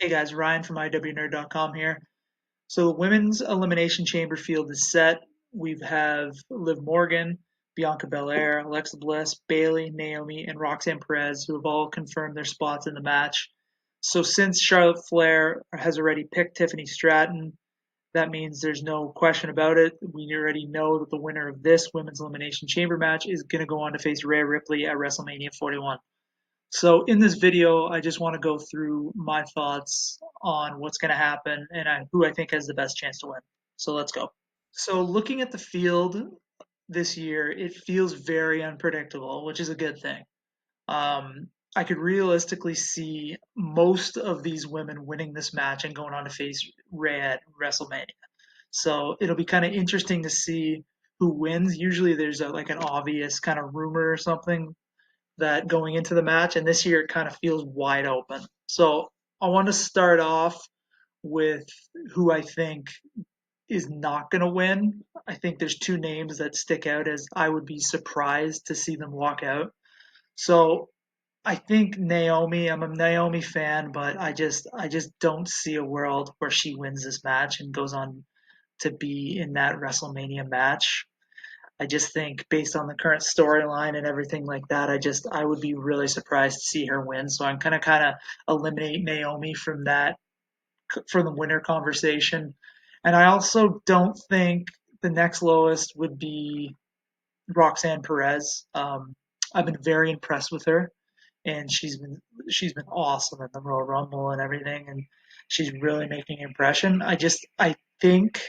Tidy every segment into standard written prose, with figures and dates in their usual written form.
Hey guys, Ryan from iwnerd.com here. So the women's elimination chamber field is set. We have Liv Morgan, Bianca Belair, Alexa Bliss, Bayley, Naomi, and Roxanne Perez, who have all confirmed their spots in the match. So since Charlotte Flair has already picked Tiffany Stratton, that means there's no question about it. We already know that the winner of this women's elimination chamber match is going to go on to face Rhea Ripley at WrestleMania 41. So in this video, I just want to go through my thoughts on what's going to happen and who I think has the best chance to win. So let's go. So looking at the field this year, it feels very unpredictable, which is a good thing. I could realistically see most of these women winning this match and going on to face Rhea at WrestleMania. So it'll be kind of interesting to see who wins. Usually there's like an obvious kind of rumor or something that going into the match, and this year it kind of feels wide open. So I want to start off with who I think is not going to win. I think there's two names that stick out as I would be surprised to see them walk out. So I think Naomi, I'm a Naomi fan, but I just don't see a world where she wins this match and goes on to be in that WrestleMania match. I just think based on the current storyline and everything like that, I would be really surprised to see her win. So I'm kind of eliminate Naomi from the winner conversation. And I also don't think the next lowest would be Roxanne Perez. I've been very impressed with her, and she's been awesome in the Royal Rumble and everything, and she's really making an impression. Think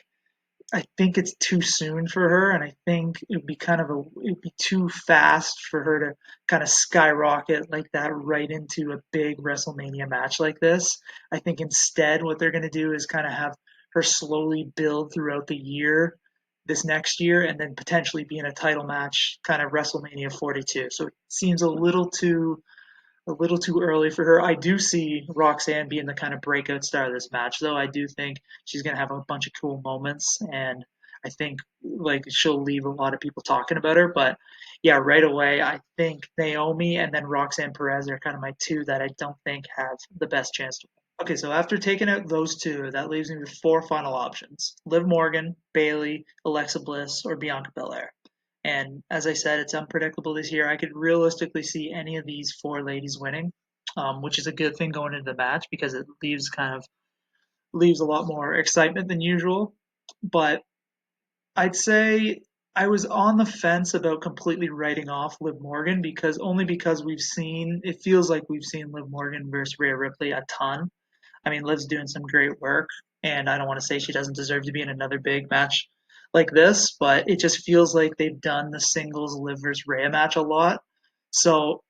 I think it's too soon for her, and I think it'd be too fast for her to kind of skyrocket like that right into a big WrestleMania match like this. I think instead what they're going to do is kind of have her slowly build throughout the year, this next year, and then potentially be in a title match, kind of WrestleMania 42. So it seems a little too early for her. I do see Roxanne being the kind of breakout star of this match, though. I do think she's going to have a bunch of cool moments, and I think like she'll leave a lot of people talking about her. But yeah, right away, I think Naomi and then Roxanne Perez are kind of my two that I don't think have the best chance to win. Okay, so after taking out those two, that leaves me with four final options: Liv Morgan, Bayley, Alexa Bliss, or Bianca Belair. And as I said, it's unpredictable this year. I could realistically see any of these four ladies winning, which is a good thing going into the match because it leaves a lot more excitement than usual. But I'd say I was on the fence about completely writing off Liv Morgan because it feels like we've seen Liv Morgan versus Rhea Ripley a ton. I mean, Liv's doing some great work, and I don't want to say she doesn't deserve to be in another big match like this, but it just feels like they've done the singles Liv versus Rhea match a lot. So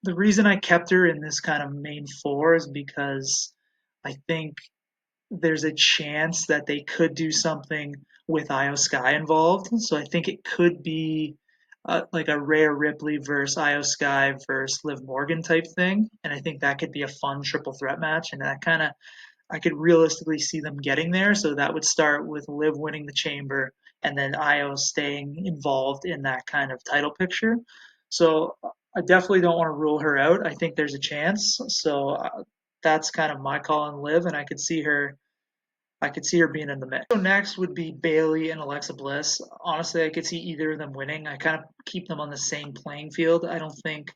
the reason I kept her in this kind of main four is because I think there's a chance that they could do something with Io Sky involved. So I think it could be like a Rhea Ripley versus Io Sky versus Liv Morgan type thing, and I think that could be a fun triple threat match, and that kind of I could realistically see them getting there. So that would start with Liv winning the chamber, and then Io staying involved in that kind of title picture. So I definitely don't want to rule her out. I think there's a chance. So that's kind of my call on Liv, and I could see her being in the mix. So next would be Bayley and Alexa Bliss. Honestly, I could see either of them winning. I kind of keep them on the same playing field. I don't think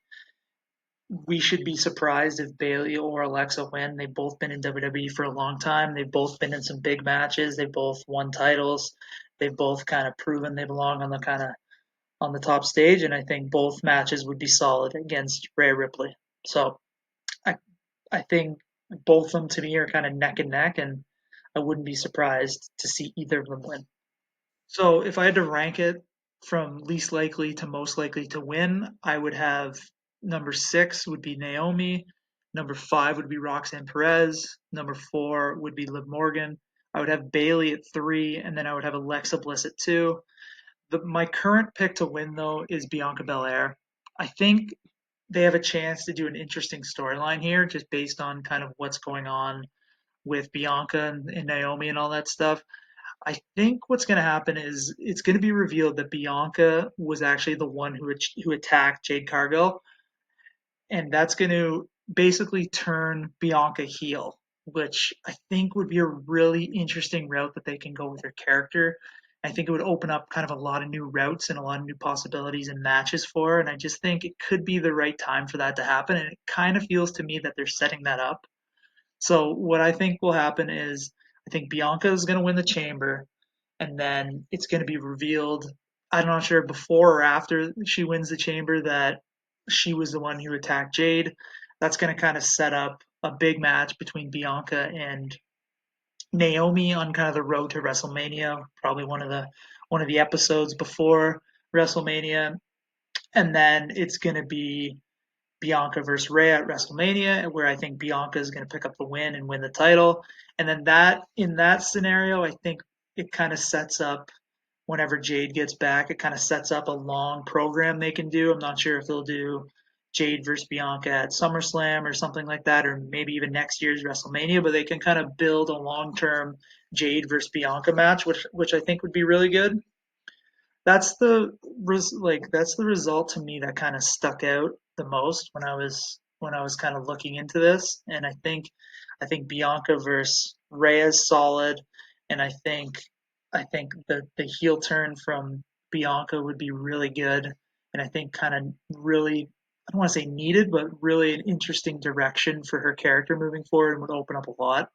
we should be surprised if Bayley or Alexa win. They've both been in WWE for a long time. They've both been in some big matches. They've both won titles. They've both kind of proven they belong on the top stage, and I think both matches would be solid against Rhea Ripley. So I I think both of them to me are kind of neck and neck, and I wouldn't be surprised to see either of them win. So if I had to rank it from least likely to most likely to win, I would have number six would be Naomi, number five would be Roxanne Perez, number four would be Liv Morgan. I would have Bayley at three, and then I would have Alexa Bliss at two. My current pick to win though is Bianca Belair. I think they have a chance to do an interesting storyline here, just based on kind of what's going on with Bianca and Naomi and all that stuff. I think what's going to happen is it's going to be revealed that Bianca was actually the one who attacked Jade Cargill, and that's going to basically turn Bianca heel, which I think would be a really interesting route that they can go with her character. I think it would open up kind of a lot of new routes and a lot of new possibilities and matches for her. And I just think it could be the right time for that to happen. And it kind of feels to me that they're setting that up. So what I think will happen is I think Bianca is going to win the chamber, and then it's going to be revealed. I'm not sure before or after she wins the chamber that she was the one who attacked Jade. That's going to kind of set up a big match between Bianca and Naomi on kind of the road to WrestleMania, probably one of the episodes before WrestleMania, and then it's going to be Bianca versus Rhea at WrestleMania, where I think Bianca is going to pick up the win and win the title. And then that in that scenario, I think it kind of sets up whenever Jade gets back, it kind of sets up a long program they can do. I'm not sure if they'll do Jade versus Bianca at SummerSlam or something like that, or maybe even next year's WrestleMania, but they can kind of build a long term Jade versus Bianca match, which I think would be really good. That's the result to me that kind of stuck out the most when I was kind of looking into this, and I think Bianca versus Rhea is solid, and I think the heel turn from Bianca would be really good, and I think kind of really, I don't want to say needed, but really an interesting direction for her character moving forward and would open up a lot.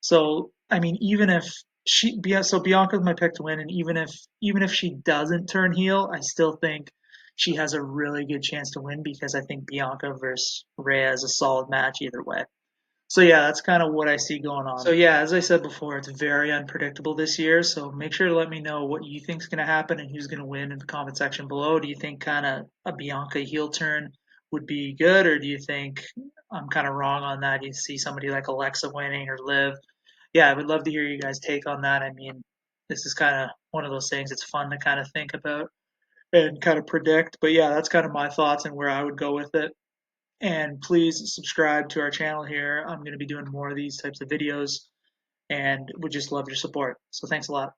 So I mean, even if so Bianca's my pick to win, and even if she doesn't turn heel, I still think she has a really good chance to win because I think Bianca versus Rhea is a solid match either way. So yeah, that's kind of what I see going on. So yeah, as I said before, it's very unpredictable this year. So make sure to let me know what you think is going to happen and who's going to win in the comment section below. Do you think kind of a Bianca heel turn would be good, or do you think I'm kind of wrong on that? Do you see somebody like Alexa winning or Liv? Yeah, I would love to hear you guys' take on that. I mean, this is kind of one of those things it's fun to kind of think about and kind of predict. But yeah, that's kind of my thoughts and where I would go with it. And please subscribe to our channel here. I'm going to be doing more of these types of videos and would just love your support. So thanks a lot.